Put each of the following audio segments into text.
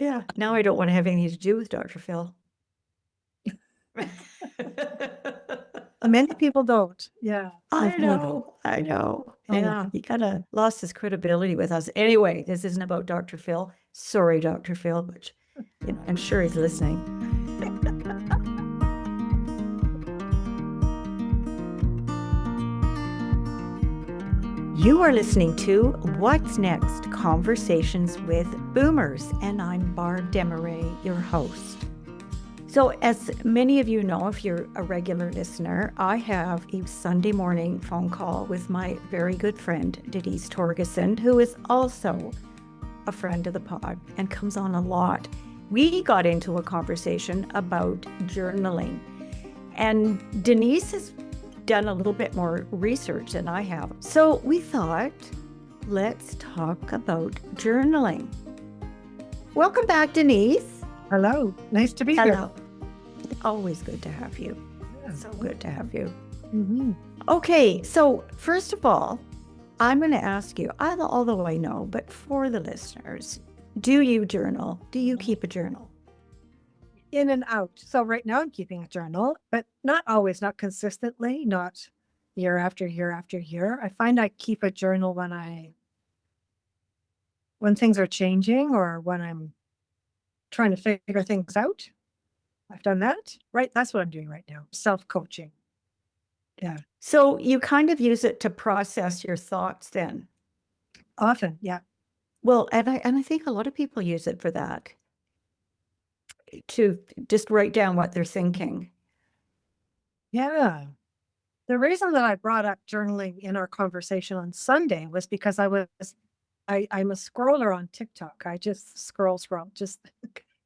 Yeah. Now I don't want to have anything to do with Dr. Phil. Many people don't. Yeah, I I've heard. know. I know. Oh, yeah. Yeah. He kind of lost his credibility with us. Anyway, this isn't about Dr. Phil. Sorry, Dr. Phil, but I'm sure he's listening. You are listening to What's Next? Conversations with Boomers, and I'm Barb Desmarais, your host. So, as many of you know, if you're a regular listener, I have a Sunday morning phone call with my very good friend, Denise Torgerson, who is also a friend of the pod and comes on a lot. We got into a conversation about journaling, and Denise has done a little bit more research than I have. So we thought, let's talk about journaling. Welcome back, Denise. Hello. Nice to be here. Hello. Always good to have you. So good to have you. Mm-hmm. Okay, so first of all, I'm going to ask you, although I know, but for the listeners, do you journal? Do you keep a journal? In and out. So right now I'm keeping a journal, but not always, not consistently, not year after year after year. I find I keep a journal when things are changing or when I'm trying to figure things out. I've done that. Right. That's what I'm doing right now. Self-coaching. Yeah. So you kind of use it to process your thoughts then? Often. Yeah. Well, and I think a lot of people use it for that, to just write down what they're thinking. Yeah. The reason that I brought up journaling in our conversation on Sunday was because I'm a scroller on TikTok. I just scroll, just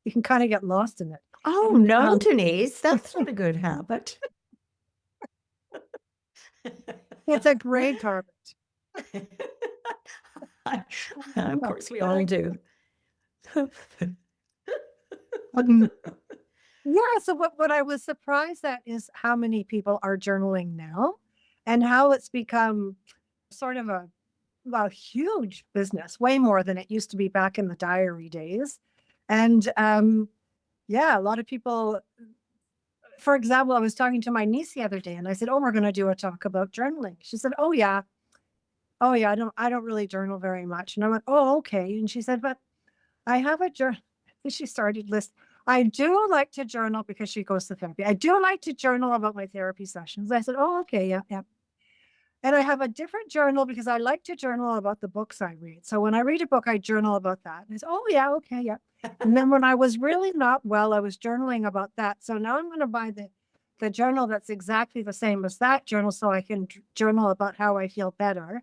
you can kind of get lost in it. Oh, no, Denise, that's not a good habit. It's a great habit. Of course, we all do. Yeah, so what I was surprised at is how many people are journaling now and how it's become sort of a huge business, way more than it used to be back in the diary days. And yeah, a lot of people, for example, I was talking to my niece the other day and I said, "Oh, we're going to do a talk about journaling." She said, "Oh yeah. Oh yeah, I don't really journal very much." And I went, "Oh, okay." And she said, "But I have a journal." She started list. I do like to journal because she goes to therapy. I do like to journal about my therapy sessions. I said, "Oh, okay, yeah, yeah." And I have a different journal because I like to journal about the books I read. So when I read a book, I journal about that. And I said, "Oh, yeah, okay, yeah." And then when I was really not well, I was journaling about that. So now I'm going to buy the journal that's exactly the same as that journal so I can journal about how I feel better.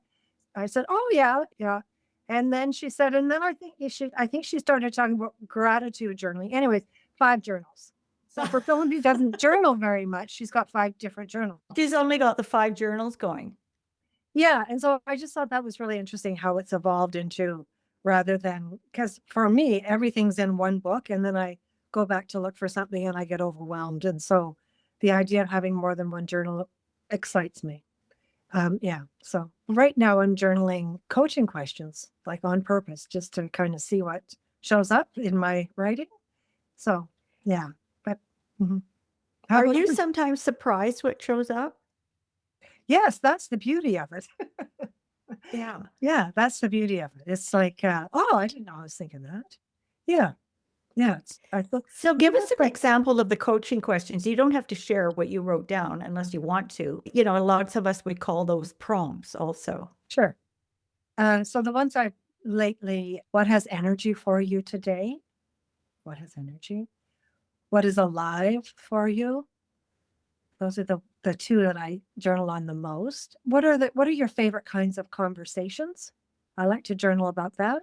I said, "Oh, yeah, yeah." And then she said, "And then I think she started talking about gratitude journaling." Anyways, 5 journals. So for someone who doesn't journal very much, she's got 5 different journals. She's only got the 5 journals going. Yeah. And so I just thought that was really interesting how it's evolved into rather than because for me, everything's in one book and then I go back to look for something and I get overwhelmed. And so the idea of having more than one journal excites me. Yeah. So right now I'm journaling coaching questions, like on purpose, just to kind of see what shows up in my writing. So yeah. But how Are about you you? sometimes surprised what shows up? Yes, that's the beauty of it. Yeah. Yeah, that's the beauty of it. It's like, oh, I didn't know I was thinking that. Yeah. Yeah. I thought, So give us an example of the coaching questions. You don't have to share what you wrote down unless you want to. Lots of us would call those prompts also. sure. So the ones I've lately, what has energy for you today? What has energy? What is alive for you? Those are the 2 that I journal on the most. What are your favorite kinds of conversations? I like to journal about that.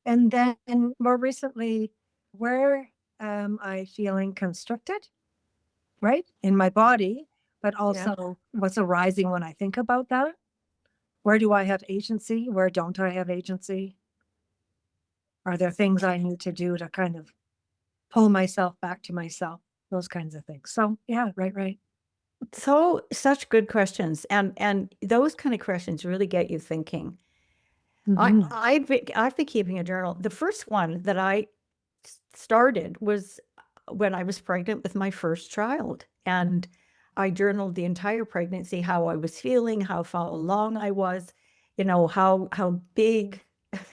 And then more recently, where am I feeling constricted, right? In my body, but also what's arising when I think about that? Where do I have agency? Where don't I have agency? Are there things I need to do to kind of pull myself back to myself? Those kinds of things. So yeah, right. So such good questions. And those kind of questions really get you thinking. Mm-hmm. I've been keeping a journal. The first one that I started was when I was pregnant with my first child. And I journaled the entire pregnancy, how I was feeling, how far along I was, how big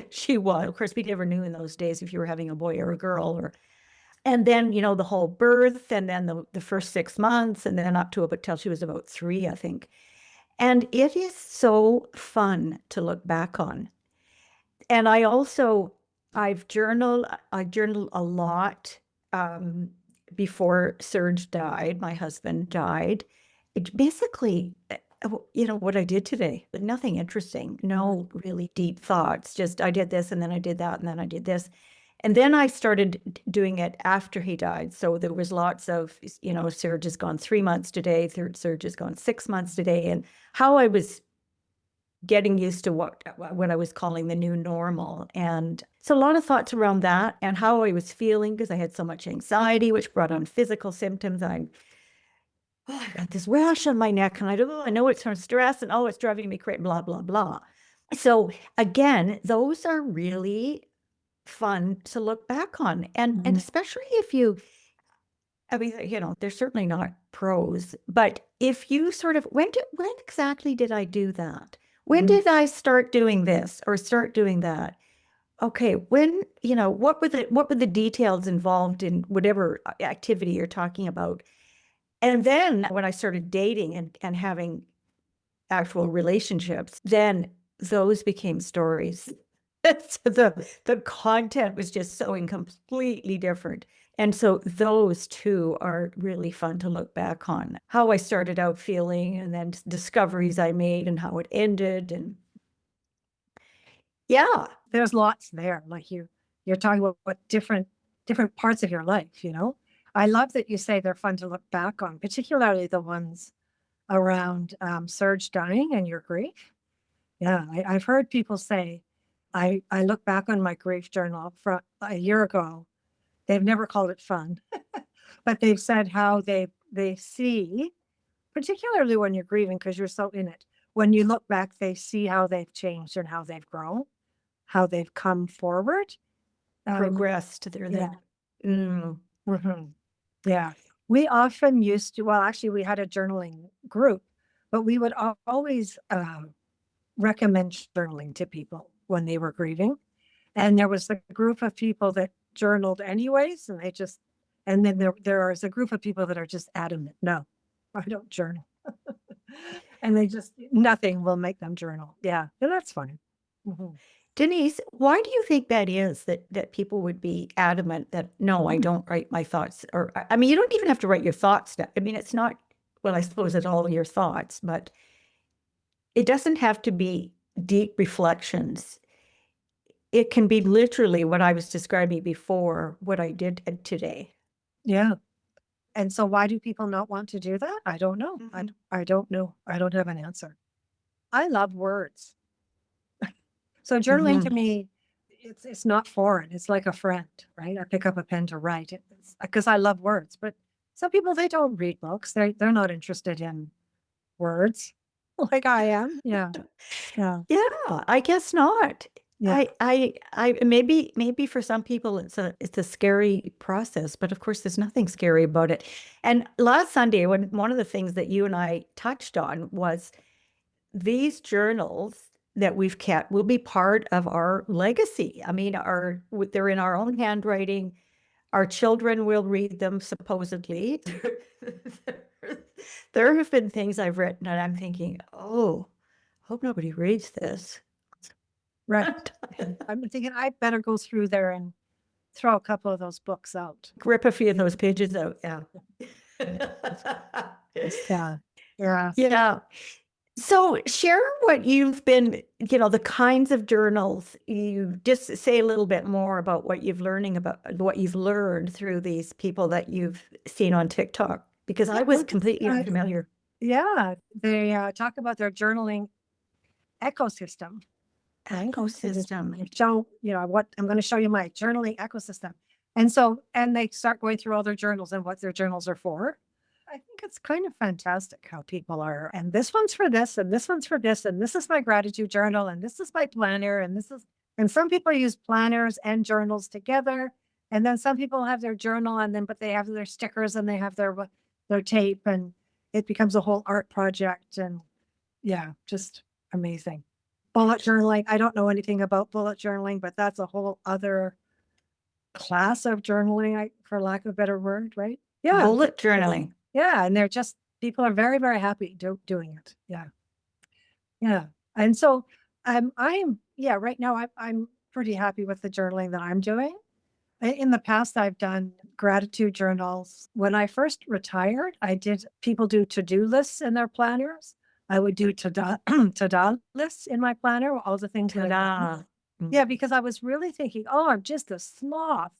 she was. Of course, we never knew in those days if you were having a boy or a girl, and then, the whole birth, and then the first 6 months, and then up to about till she was about 3, I think. And it is so fun to look back on. And I journaled a lot before Serge died, my husband died. It basically, what I did today, but nothing interesting, no really deep thoughts. Just I did this and then I did that and then I did this. And then I started doing it after he died. So there was lots of, Serge has gone 3 months today, Serge has gone 6 months today, and how I was getting used to what I was calling the new normal. And so a lot of thoughts around that and how I was feeling, because I had so much anxiety, which brought on physical symptoms. I got this rash on my neck, and I know it's from stress, and it's driving me crazy, blah, blah, blah. So again, those are really fun to look back on. And especially if they're certainly not pros, but if you sort of, when exactly did I do that? When did I start doing this or start doing that? Okay, when, what were the details involved in whatever activity you're talking about? And then when I started dating and having actual relationships, then those became stories. So the content was just so completely different. And so those two are really fun to look back on. How I started out feeling, and then discoveries I made, and how it ended. And yeah, There's lots there. Like you're talking about what different parts of your life, I love that you say they're fun to look back on, particularly the ones around Serge dying and your grief. Yeah, I've heard people say, I look back on my grief journal from a year ago. They've never called it fun, but they've said how they see, particularly when you're grieving because you're so in it, when you look back, they see how they've changed and how they've grown, how they've come forward. progressed there Yeah. then. Yeah. We often used to, well, actually, we had a journaling group, but we would always recommend journaling to people when they were grieving. And there was a group of people that journaled anyways, and then there is a group of people that are just adamant, no, I don't journal. And nothing will make them journal. Yeah, and that's funny. Denise, why do you think that is, that people would be adamant that, no, I don't write my thoughts? Or, I mean, you don't even have to write your thoughts down. I mean, it's not, well, I suppose it's all your thoughts, but it doesn't have to be deep reflections. It can be literally what I was describing before, what I did today. Yeah. And so why do people not want to do that? I don't know. I don't know. I don't have an answer. I love words. So journaling to me, it's not foreign. It's like a friend, right? I pick up a pen to write it because I love words. But some people, they don't read books. They're not interested in words like I am. Yeah. Yeah, I guess not. Yeah. I maybe for some people it's a scary process, but of course there's nothing scary about it. And last Sunday, one of the things that you and I touched on was these journals that we've kept will be part of our legacy. I mean, they're in our own handwriting. Our children will read them, supposedly. There have been things I've written and I'm thinking, oh, hope nobody reads this. Right. I'm thinking I better go through there and throw a couple of those books out. Rip a few of those pages out. Yeah. Yeah. Yeah. Yeah. So share what you've been, the kinds of journals. You just say a little bit more about what you've learned through these people that you've seen on TikTok, because I was completely unfamiliar. Yeah. They talk about their journaling ecosystem. Ecosystem. So, what I'm going to show you my journaling ecosystem. And they start going through all their journals and what their journals are for. I think it's kind of fantastic how people are, and this one's for this, and this one's for this, and this is my gratitude journal, and this is my planner, and some people use planners and journals together. And then some people have their journal and then, but they have their stickers and they have their tape, and it becomes a whole art project. And yeah, just amazing. Bullet journaling. I don't know anything about bullet journaling, but that's a whole other class of journaling, for lack of a better word, right? Yeah. Bullet journaling. Yeah. And they're just, people are very, very happy doing it. Yeah. Yeah. And so yeah, right now I'm pretty happy with the journaling that I'm doing. In the past, I've done gratitude journals. When I first retired, people do to-do lists in their planners. I would do to-do lists in my planner, all the things that I've done. Ta-da. Yeah, because I was really thinking, oh, I'm just a sloth.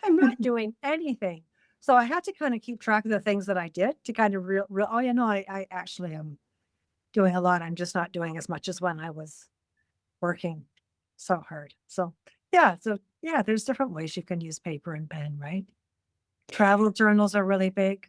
I'm not doing anything. So I had to kind of keep track of the things that I did to kind of oh, I actually am doing a lot. I'm just not doing as much as when I was working so hard. So yeah, there's different ways you can use paper and pen, right? Travel journals are really big.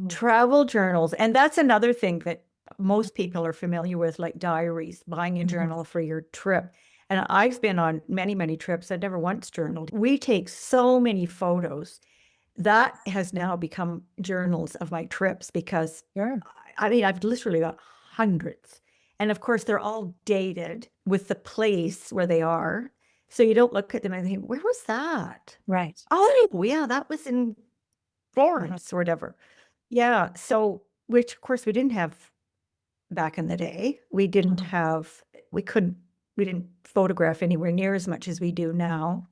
Travel journals. And that's another thing that most people are familiar with, like diaries, buying a journal for your trip. And I've been on many, many trips. I've never once journaled. We take so many photos. That has now become journals of my trips because Sure. I mean, I've literally got hundreds. And of course, they're all dated with the place where they are. So you don't look at them and think, where was that? Right. Oh, yeah, that was in Florence or whatever. Yeah. So, which of course we didn't have back in the day. We didn't have, we didn't photograph anywhere near as much as we do now.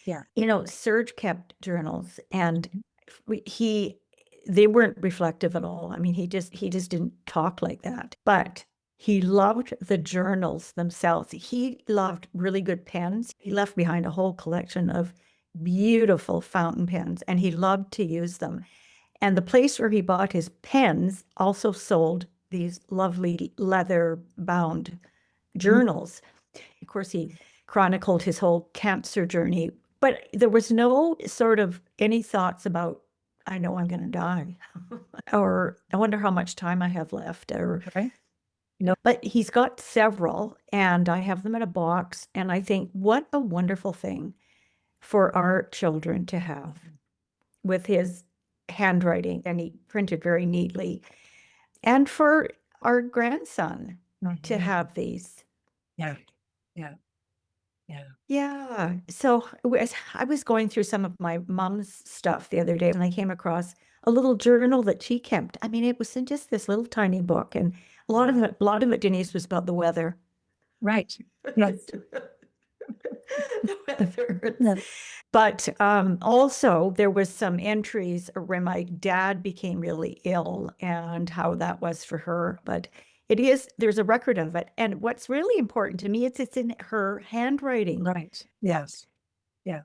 Yeah. Serge kept journals and they weren't reflective at all. I mean, he just didn't talk like that, but he loved the journals themselves. He loved really good pens. He left behind a whole collection of beautiful fountain pens and he loved to use them. And the place where he bought his pens also sold these lovely leather bound journals. Of course, he chronicled his whole cancer journey, but there was no sort of any thoughts about, I know I'm going to die, or I wonder how much time I have left, or no. But he's got several, and I have them in a box. And I think what a wonderful thing for our children to have with his handwriting, and he printed very neatly, and for our grandson to have these. Yeah. Yeah. Yeah. Yeah. So I was going through some of my mom's stuff the other day and I came across a little journal that she kept. I mean, it was in just this little tiny book, and a lot of it, Denise, was about the weather. Right. Yes. The weather. But also there was some entries when my dad became really ill and how that was for her. But there's a record of it. And what's really important to me is it's in her handwriting. Right. Yes. Yeah.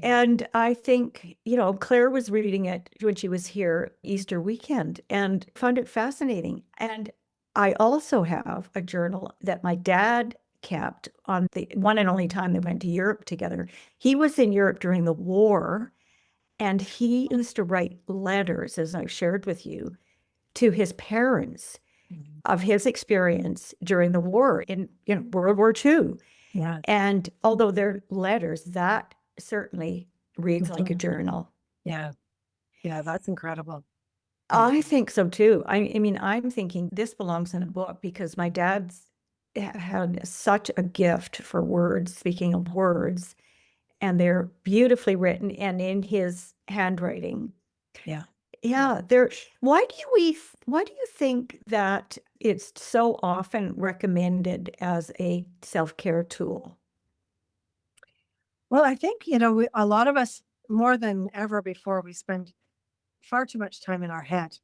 And I think, Claire was reading it when she was here Easter weekend and found it fascinating. And I also have a journal that my dad kept on the one and only time they went to Europe together. He was in Europe during the war, and he used to write letters, as I've shared with you, to his parents of his experience during the war in World War II. Yeah. And although they're letters, that certainly reads like a journal. Yeah. Yeah. That's incredible. I think so too. I mean, I'm thinking this belongs in a book because my dad's had such a gift for words, speaking of words, and they're beautifully written and in his handwriting. Yeah. Yeah, why do you think that it's so often recommended as a self-care tool? Well, I think, a lot of us, more than ever before, we spend far too much time in our head.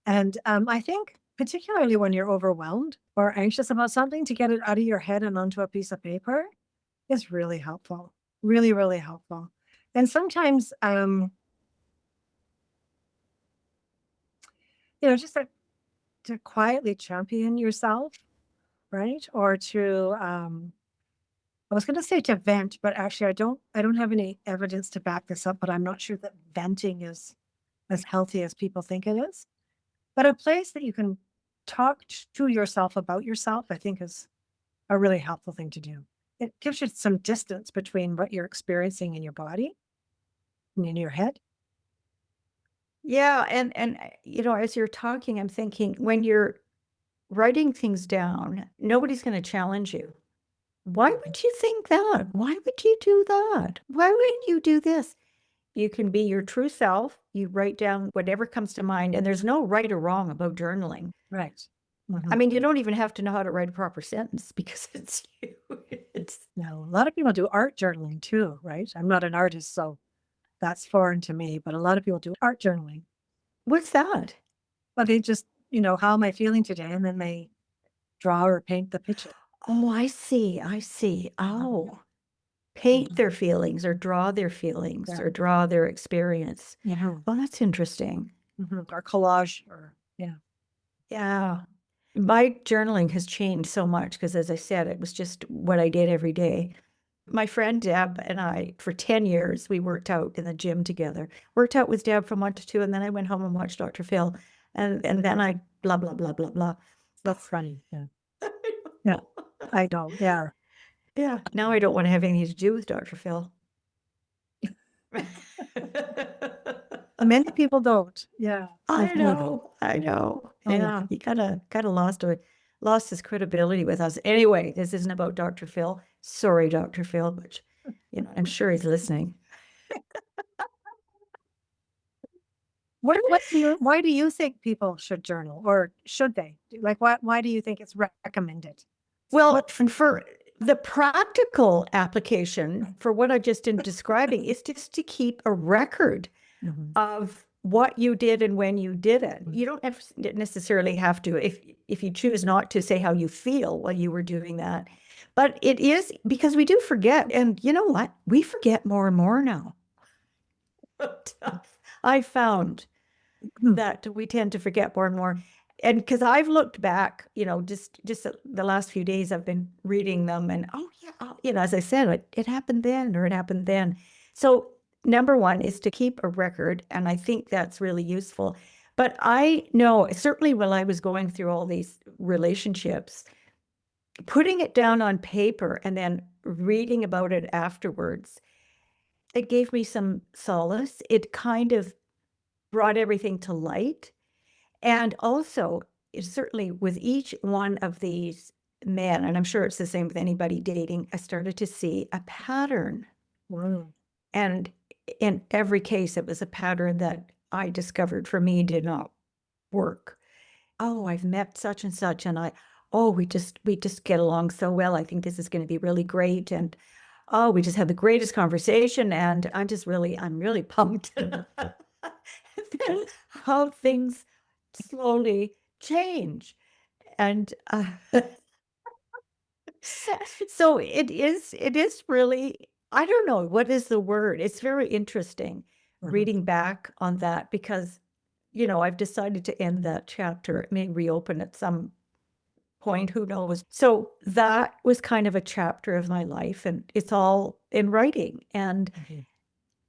And I think particularly when you're overwhelmed or anxious about something, to get it out of your head and onto a piece of paper is really helpful. Really, really helpful. And sometimes, just to quietly champion yourself, right? Or to, I was going to say to vent, but actually I don't have any evidence to back this up, but I'm not sure that venting is as healthy as people think it is. But a place that you can talk to yourself about yourself, I think, is a really helpful thing to do. it gives you some distance between what you're experiencing in your body and in your head. Yeah, and as you're talking, I'm thinking when you're writing things down, nobody's going to challenge you. Why would you think that? Why would you do that? Why wouldn't you do this? You can be your true self. You write down whatever comes to mind, and there's no right or wrong about journaling. Right. I mean, you don't even have to know how to write a proper sentence because it's you. Now, a lot of people do art journaling too, right? I'm not an artist, so that's foreign to me, but a lot of people do art journaling. What's that? But they just, how am I feeling today? And then they draw or paint the picture. Oh, I see. I see. Oh, paint their feelings or draw their feelings Yeah. or draw their experience. Yeah. Well, that's interesting. Or collage or, yeah. Yeah. My journaling has changed so much because, as I said, it was just what I did every day. My friend Deb and I, for 10 years, we worked out in the gym together. Worked out with Deb from 1 to 2, and then I went home and watched Dr. Phil. And then I blah, blah, blah, blah, blah. That's funny. Yeah. Yeah. I know. Yeah. Yeah. Now I don't want to have anything to do with Dr. Phil. Many people don't. Yeah. I know. Oh, Yeah. He kind of lost his credibility with us. Anyway, this isn't about Dr. Phil. Sorry, Dr. Phil, but I'm sure he's listening. Why do you think people should journal, or should they? Like, why do you think it's recommended? Well, for the practical application for what I just been describing is just to keep a record of what you did and when you did it. You don't necessarily have to, if you choose not to, say how you feel while you were doing that. But it is because we do forget. And you know what? We forget more and more now. I found that we tend to forget more and more. And because I've looked back, just the last few days, I've been reading them and, as I said, it happened then or it happened then. So number one is to keep a record. And I think that's really useful. But I know, certainly while I was going through all these relationships, putting it down on paper and then reading about it afterwards, it gave me some solace. It kind of brought everything to light. And also, certainly with each one of these men, and I'm sure it's the same with anybody dating, I started to see a pattern. Wow. And in every case, it was a pattern that I discovered for me did not work. Oh, I've met such and such, and we just get along so well. I think this is going to be really great. And we just had the greatest conversation, and I'm really pumped. And then how things slowly change. And so it is really, I don't know, what is the word? It's very interesting reading back on that because, I've decided to end that chapter. It may reopen at some point, who knows? So that was kind of a chapter of my life, and it's all in writing. And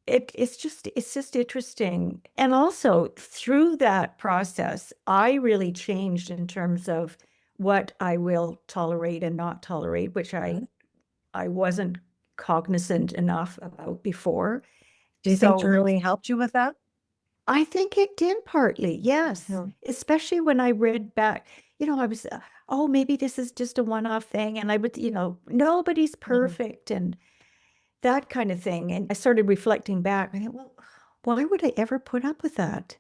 it's just interesting. And also through that process, I really changed in terms of what I will tolerate and not tolerate, which I wasn't cognizant enough about before. Do you think journaling helped you with that? I think it did partly, yes. Yeah. Especially when I read back, I was, maybe this is just a one-off thing. And I would, nobody's perfect. And that kind of thing. And I started reflecting back. I thought, well, why would I ever put up with that?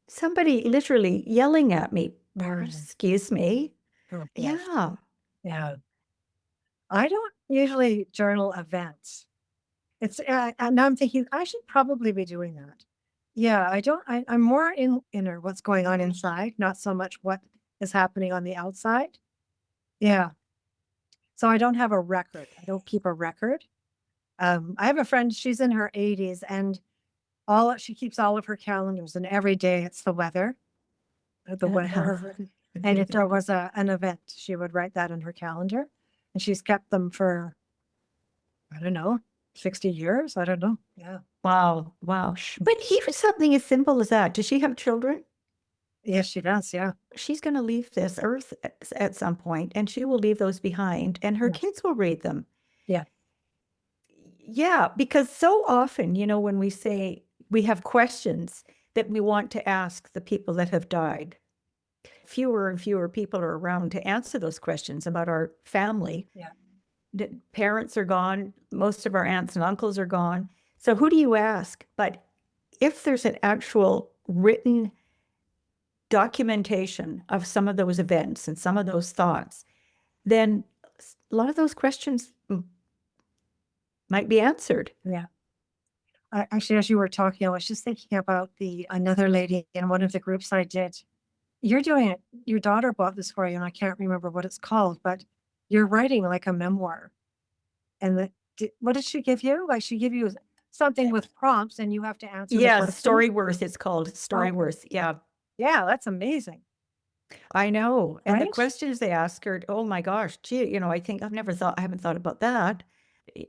Somebody literally yelling at me, excuse me. Yeah. Yeah. I don't usually journal events. It's now I'm thinking I should probably be doing that. Yeah, I don't. I'm more inner what's going on inside, not so much what is happening on the outside. Yeah. So I don't have a record. I don't keep a record. I have a friend, she's in her 80s, and she keeps all of her calendars, and every day it's the weather. And if there was an event, she would write that in her calendar. And she's kept them for, I don't know, 60 years. I don't know. Yeah. Wow. But even something as simple as that. Does she have children? Yes, she does. Yeah. She's going to leave this earth at some point, and she will leave those behind, and her Yes. kids will read them. Yeah. Yeah, because so often, when we say we have questions that we want to ask the people that have died, fewer and fewer people are around to answer those questions about our family. Yeah. The parents are gone. Most of our aunts and uncles are gone. So who do you ask? But if there's an actual written documentation of some of those events and some of those thoughts, then a lot of those questions might be answered. Yeah. Actually, as you were talking, I was just thinking about another lady in one of the groups I did. You're doing it. Your daughter bought this for you, and I can't remember what it's called, but you're writing like a memoir. And what did she give you? Like she give you something with prompts, and you have to answer the Yeah, question. Storyworth, it's called Oh, Storyworth. Yeah, yeah, that's amazing. I know. And the Right? questions they ask her, oh my gosh, gee, I think I haven't thought about that.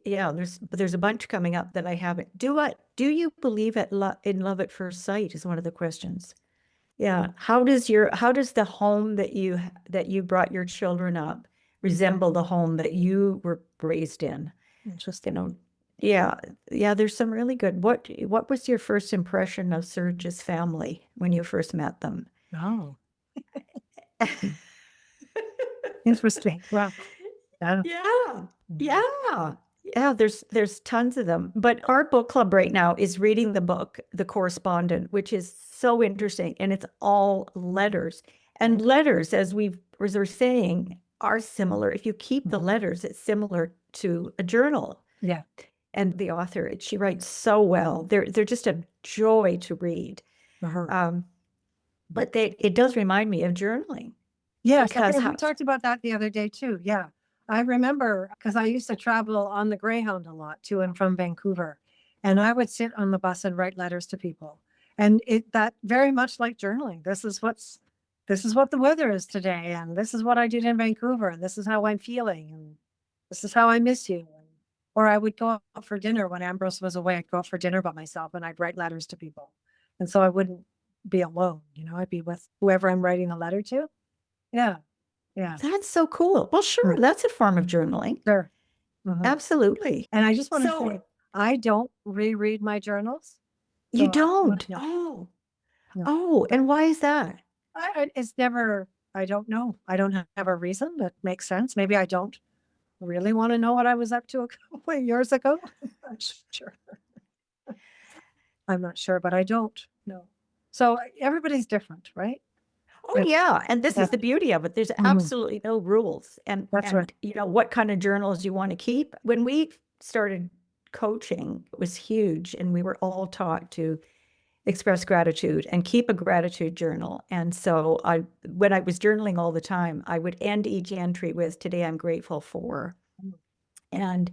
Yeah, there's a bunch coming up that I haven't. Do you believe in love at first sight is one of the questions. Yeah. How does the home that you brought your children up resemble the home that you were raised in? Interesting. Yeah. Yeah, there's some really good. What was your first impression of Serge's family when you first met them? Oh, interesting. Wow. Yeah. Yeah. Yeah. Yeah, there's tons of them. But our book club right now is reading the book, The Correspondent, which is so interesting. And it's all letters. And letters, as we were saying, are similar. If you keep the letters, it's similar to a journal. Yeah. And the author, she writes so well. They're just a joy to read. But it does remind me of journaling. Yes, Because we talked about that the other day too. Yeah. I remember because I used to travel on the Greyhound a lot to and from Vancouver. And I would sit on the bus and write letters to people. And that very much like journaling. This is what the weather is today. And this is what I did in Vancouver. And this is how I'm feeling. And this is how I miss you. Or I would go out for dinner when Ambrose was away. I'd go out for dinner by myself and I'd write letters to people. And so I wouldn't be alone. I'd be with whoever I'm writing a letter to. Yeah. Yeah. that's so cool. Well, sure, Mm. that's a form of journaling. Sure. Mhm. Absolutely. And I just want to So say, I don't reread my journals. you So don't? no, Oh, no. oh, and why is that? It's never, I don't know. I don't have a reason that makes sense. Maybe I don't really want to know what I was up to a couple of years ago. I'm sure. I'm not sure, but I don't know. So everybody's different, right? Oh, yeah. And this Yeah. is the beauty of it. There's Mhm. absolutely no rules. That's right. What kind of journals you want to keep. When we started coaching, it was huge. And we were all taught to express gratitude and keep a gratitude journal. And so when I was journaling all the time, I would end each entry with, today I'm grateful for. Mm. And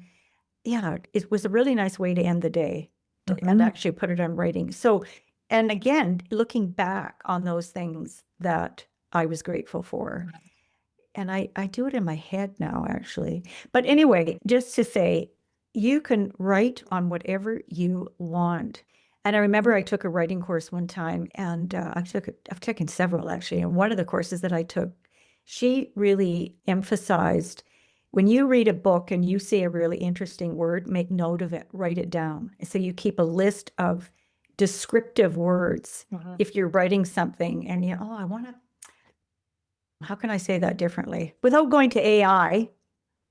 yeah, it was a really nice way to end the day and Mhm. actually put it on writing. So, and again, looking back on those things that I was grateful for. And I do it in my head now, actually. But anyway, just to say, you can write on whatever you want. And I remember I took a writing course one time, and I've taken several actually. And one of the courses that I took, she really emphasized when you read a book and you see a really interesting word, make note of it, write it down. So you keep a list of descriptive words. Mhm. If you're writing something and how can I say that differently without going to AI?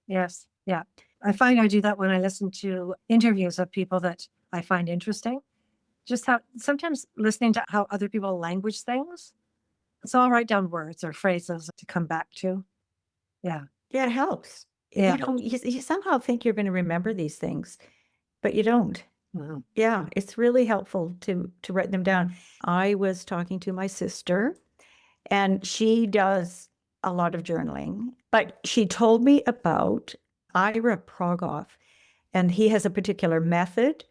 Yes. Yeah. I find I do that when I listen to interviews of people that I find interesting. Just how sometimes listening to how other people language things. So I'll write down words or phrases to come back to. Yeah. Yeah, it helps. Yeah. You somehow think you're going to remember these things, but you don't. Mhm. Yeah, it's really helpful to write them down. I was talking to my sister, and she does a lot of journaling, but she told me about Ira Progoff, and he has a particular method.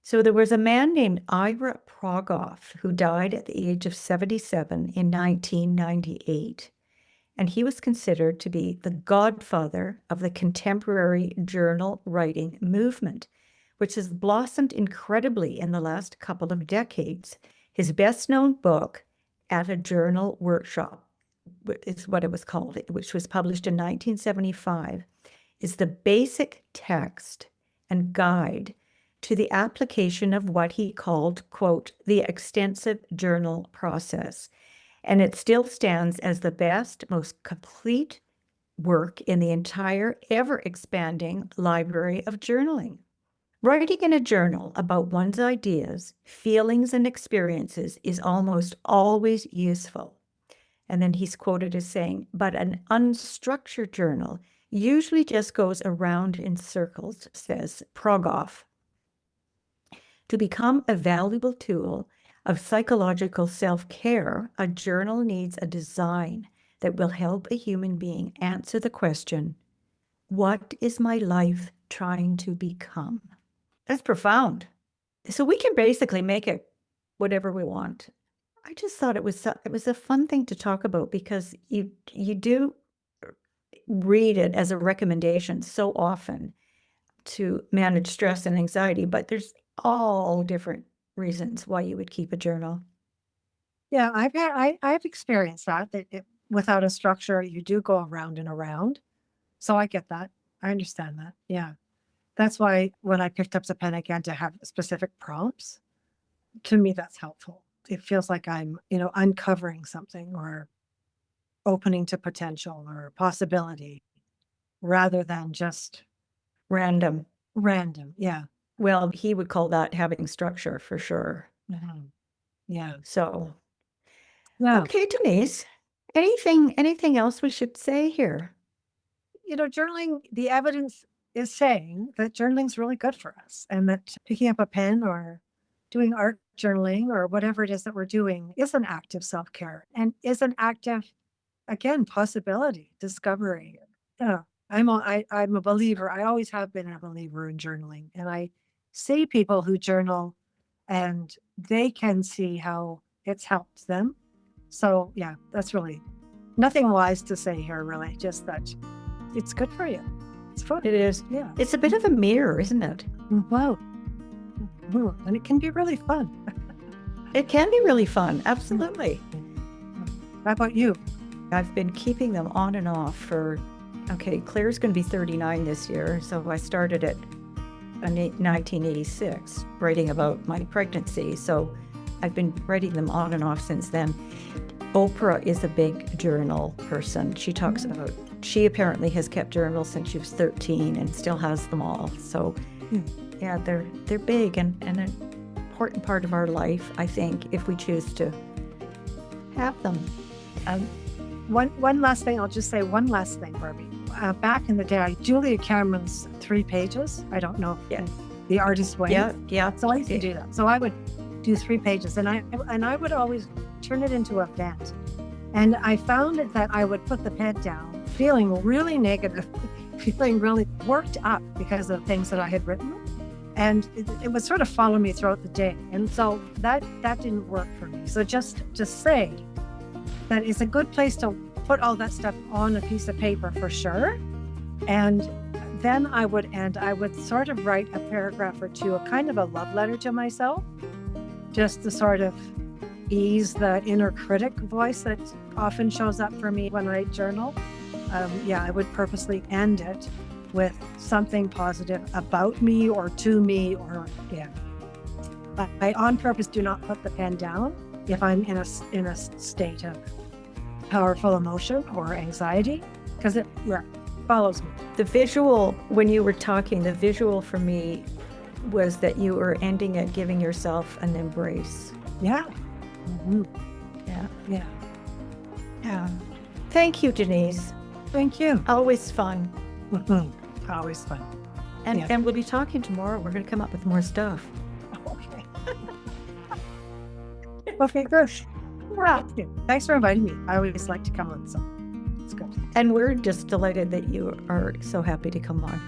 So there was a man named Ira Progoff who died at the age of 77 in 1998. And he was considered to be the godfather of the contemporary journal writing movement, which has blossomed incredibly in the last couple of decades. His best known book, at a journal workshop, is what it was called, which was published in 1975, is the basic text and guide to the application of what he called, quote, the extensive journal process. And it still stands as the best, most complete work in the entire ever-expanding library of journaling. Writing in a journal about one's ideas, feelings, and experiences is almost always useful. And then he's quoted as saying, but an unstructured journal usually just goes around in circles, says Progoff. To become a valuable tool of psychological self-care, a journal needs a design that will help a human being answer the question, what is my life trying to become? That's profound. So we can basically make it whatever we want. I just thought it was a fun thing to talk about because you do read it as a recommendation so often to manage stress and anxiety, but there's all different reasons why you would keep a journal. Yeah, I've experienced that without a structure, you do go around and around. So I get that. I understand that. Yeah. That's why when I picked up the pen again to have specific prompts, to me, that's helpful. It feels like I'm, uncovering something or opening to potential or possibility rather than just Random. random. Yeah. Well, he would call that having structure for sure. Mhm. Yeah. So, Yeah. okay, Denise, anything else we should say here? Journaling, the evidence is saying that journaling's really good for us and that picking up a pen or doing art journaling or whatever it is that we're doing is an act of self-care and is an act of, again, possibility, discovery. Yeah. I'm a believer. I always have been a believer in journaling. And I see people who journal and they can see how it's helped them. So yeah, that's really nothing wise to say here, really, just that it's good for you. It's fun. It is. Yeah. It's a bit of a mirror, isn't it? Wow. And it can be really fun. It can be really fun. Absolutely. How about you? I've been keeping them on and off for, Claire's going to be 39 this year. So I started it in 1986, writing about my pregnancy. So I've been writing them on and off since then. Oprah is a big journal person. She talks about, she apparently has kept journals since she was 13 and still has them all. So yeah, they're big and an important part of our life, I think, if we choose to have them. One last thing, I'll just say one last thing, Barbie. Back in the day, Julia Cameron's 3 pages. I don't know if the artist way. Yeah. So I used to do that. So I would do 3 pages and I would always turn it into a vent. And I found that I would put the pen down, feeling really negative, feeling really worked up because of things that I had written. And it would sort of follow me throughout the day. And so that didn't work for me. So just to say that it's a good place to put all that stuff on a piece of paper for sure. And then I would sort of write a paragraph or two, a kind of a love letter to myself, just to sort of ease the inner critic voice that often shows up for me when I journal. I would purposely end it with something positive about me or to me I on purpose do not put the pen down if I'm in a state of powerful emotion or anxiety because it follows me. The visual, when you were talking, the visual for me was that you were ending it giving yourself an embrace. Yeah. Mm-hmm. Yeah. Thank you, Denise. Thank you. Always fun. Mm-hmm. Always fun. And we'll be talking tomorrow. We're going to come up with more stuff. Okay. Okay, good. Yeah. Thanks for inviting me. I always like to come on, so it's good. And we're just delighted that you are so happy to come on.